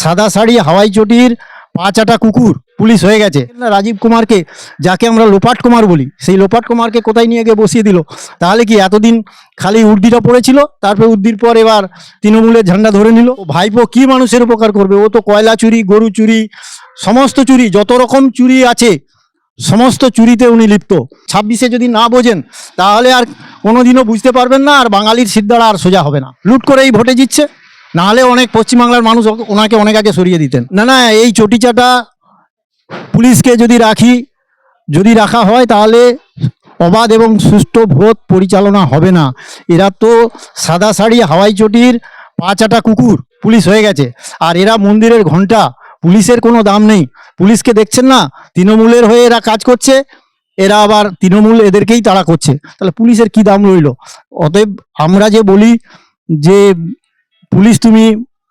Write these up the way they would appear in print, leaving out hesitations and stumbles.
সাদা শাড়ি হাওয়াই চটির পা চাটা কুকুর পুলিশ হয়ে গেছে। রাজীব কুমারকে, যাকে আমরা লোপাট কুমার বলি, সেই লোপাট কুমারকে কোথায় নিয়ে গিয়ে বসিয়ে দিল। তাহলে কি এতদিন খালি উর্দিটা পড়েছিল, তারপরে উর্দির পর এবার তৃণমূলের ঝান্ডা ধরে নিল। ভাইপো কি মানুষের উপকার করবে? ও তো কয়লা চুরি, গরু চুরি, সমস্ত চুরি, যত রকম চুরি আছে সমস্ত চুরিতে উনি লিপ্ত। 26-এ যদি না বোঝেন তাহলে আর কোনোদিনও বুঝতে পারবেন না, আর বাঙালির সিদ্ধারা আর সোজা হবে না। লুট করেই ভোটে জিতছে, নাহলে অনেক পশ্চিমবাংলার মানুষ ওনাকে অনেক আগে সরিয়ে দিতেন। না, এই চটিচাটা পুলিশকে যদি রাখা হয় তাহলে অবাধ এবং সুষ্ঠু ভোট পরিচালনা হবে না। এরা তো সাদা শাড়ি হাওয়াই চটির পা চাটা কুকুর পুলিশ হয়ে গেছে, আর এরা মন্দিরের ঘন্টা। পুলিশের কোনো দাম নেই। পুলিশকে দেখছেন না, তৃণমূলের হয়ে এরা কাজ করছে, এরা আবার তৃণমূল এদেরকেই তাড়া করছে, তাহলে পুলিশের কি দাম রইল? অতএব আমরা যে বলি যে পুলিশ তুমি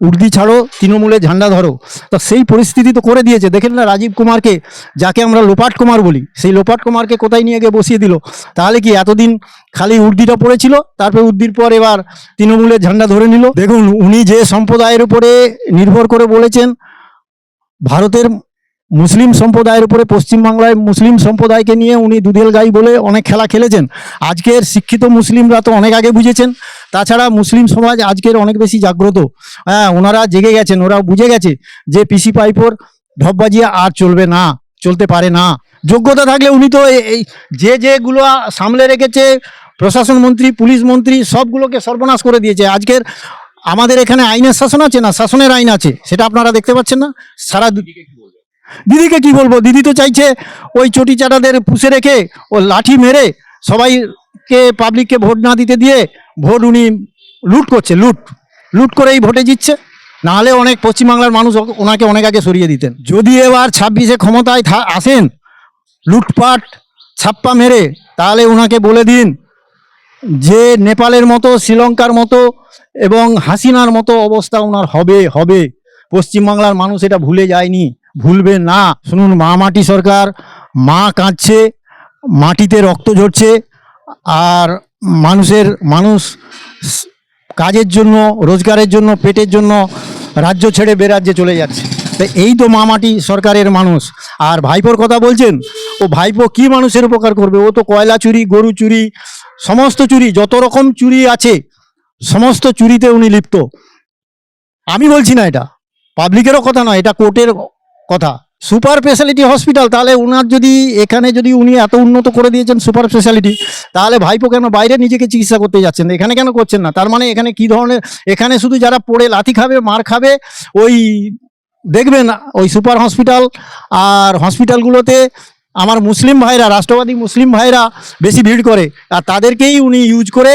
উর্দি ছাড়ো, তৃণমূলের ঝান্ডা ধরো, তা সেই পরিস্থিতি তো করে দিয়েছে। দেখেন না রাজীব কুমারকে, যাকে আমরা লোপাট কুমার বলি, সেই লোপাট কুমারকে কোথায় নিয়ে গিয়ে বসিয়ে দিল। তাহলে কি এতদিন খালি উর্দিটা পড়েছিল, তারপরে উর্দির পর এবার তৃণমূলের ঝান্ডা ধরে নিল। দেখুন, উনি যে সম্প্রদায়ের উপরে নির্ভর করে বলেছেন, ভারতের মুসলিম সম্প্রদায়ের উপরে পশ্চিমবাংলায় মুসলিম সম্প্রদায়কে নিয়ে উনি দুধেল গাই বলে অনেক খেলা খেলেছেন। আজকের শিক্ষিত মুসলিমরা তো অনেক আগে বুঝেছেন। তাছাড়া মুসলিম সমাজ আজকের অনেক বেশি জাগ্রত। হ্যাঁ, ওনারা জেগে গেছেন, ওরা বুঝে গেছে যে পিসি পাইপোর ঢপ বাজিয়ে আর চলবে না, চলতে পারে না। যোগ্যতা থাকলে উনি তো এই যেগুলো সামলে রেখেছে, প্রশাসন মন্ত্রী, পুলিশ মন্ত্রী, সবগুলোকে সর্বনাশ করে দিয়েছে। আজকের আমাদের এখানে আইনের শাসন আছে না, শাসনের আইন আছে, সেটা আপনারা দেখতে পাচ্ছেন না। সারা দিদিকে কি বলবো, দিদি তো চাইছে ওই চটি চাটাদের পুষে রেখে ও লাঠি মেরে সবাইকে, পাবলিককে ভোট না দিতে দিয়ে ভোট উনি লুট করছে। লুট করেই ভোটে জিতছে, নাহলে অনেক পশ্চিমবাংলার মানুষ ওনাকে অনেক আগে সরিয়ে দিতেন। যদি এবার 26-এ ক্ষমতায় আসেন লুটপাট ছাপ্পা মেরে, তাহলে ওনাকে বলে দিন যে নেপালের মতো, শ্রীলঙ্কার মতো এবং হাসিনার মতো অবস্থা ওনার হবে। পশ্চিমবাংলার মানুষ এটা ভুলে যায়নি, ভুলবে না। শুনুন, মা মাটি সরকার, মা কাঁদছে, মাটিতে রক্ত ঝরছে, আর মানুষ কাজের জন্য, রোজগারের জন্য, পেটের জন্য রাজ্য ছেড়ে বেরাজ্যে চলে যাচ্ছে। তো এই তো মা মাটি সরকারের মানুষ। আর ভাইপোর কথা বলছেন, ও ভাইপো কি মানুষের উপকার করবে? ও তো কয়লা চুরি, গরু চুরি, সমস্ত চুরি, যত রকম চুরি আছে সমস্ত চুরিতে উনি লিপ্ত। আমি বলছি না, এটা পাবলিকেরও কথা নয়, এটা কোর্টের কথা। সুপার স্পেশালিটি হসপিটাল, তাহলে ওনার এখানে যদি উনি এত উন্নত করে দিয়েছেন সুপার স্পেশালিটি, তাহলে ভাইপো কেন বাইরে নিজেকে চিকিৎসা করতে যাচ্ছেন, এখানে কেন করছেন না? তার মানে এখানে কি ধরনের, এখানে শুধু যারা পড়ে লাথি খাবে, মার খাবে, ওই দেখবেন ওই সুপার হসপিটাল আর হসপিটালগুলোতে আমার মুসলিম ভাইরা, রাষ্ট্রবাদী মুসলিম ভাইরা বেশি ভিড় করে, আর তাদেরকেই উনি ইউজ করে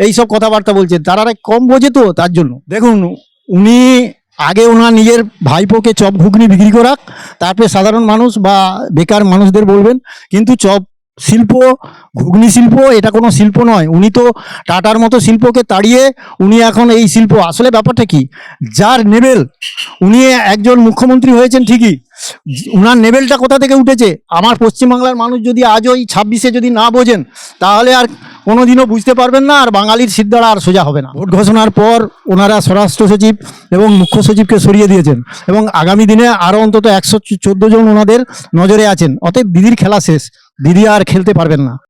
এইসব কথাবার্তা বলছেন। তারা কম বোঝে তো, তার জন্য। দেখুন, উনি আগে ওনার নিজের ভাইপোকে চপ ঘুগনি বিক্রি করাক, তারপরে সাধারণ মানুষ বা বেকার মানুষদের বলবেন। কিন্তু চপ শিল্প, ঘুগনি শিল্প, এটা কোনো শিল্প নয়। উনি তো টাটার মতো শিল্পকে তাড়িয়ে উনি এখন এই শিল্প। আসলে ব্যাপারটা কি, যার নেবেল, উনি একজন মুখ্যমন্ত্রী হয়েছেন ঠিকই, উনার নেবেলটা কোথা থেকে উঠেছে? আমার পশ্চিমবাংলার মানুষ যদি আজ ওই 26-এ যদি না বোঝেন তাহলে আর কোনোদিনও বুঝতে পারবেন না, আর বাঙালির সিদ্ধারা আর সোজা হবে না। ভোট ঘোষণার পর ওনারা স্বরাষ্ট্র সচিব এবং মুখ্য সচিবকে সরিয়ে দিয়েছেন, এবং আগামী দিনে আরও অন্তত 114 জন ওনাদের নজরে আছেন। অতএব দিদির খেলা শেষ, দিদি আর খেলতে পারবেন না।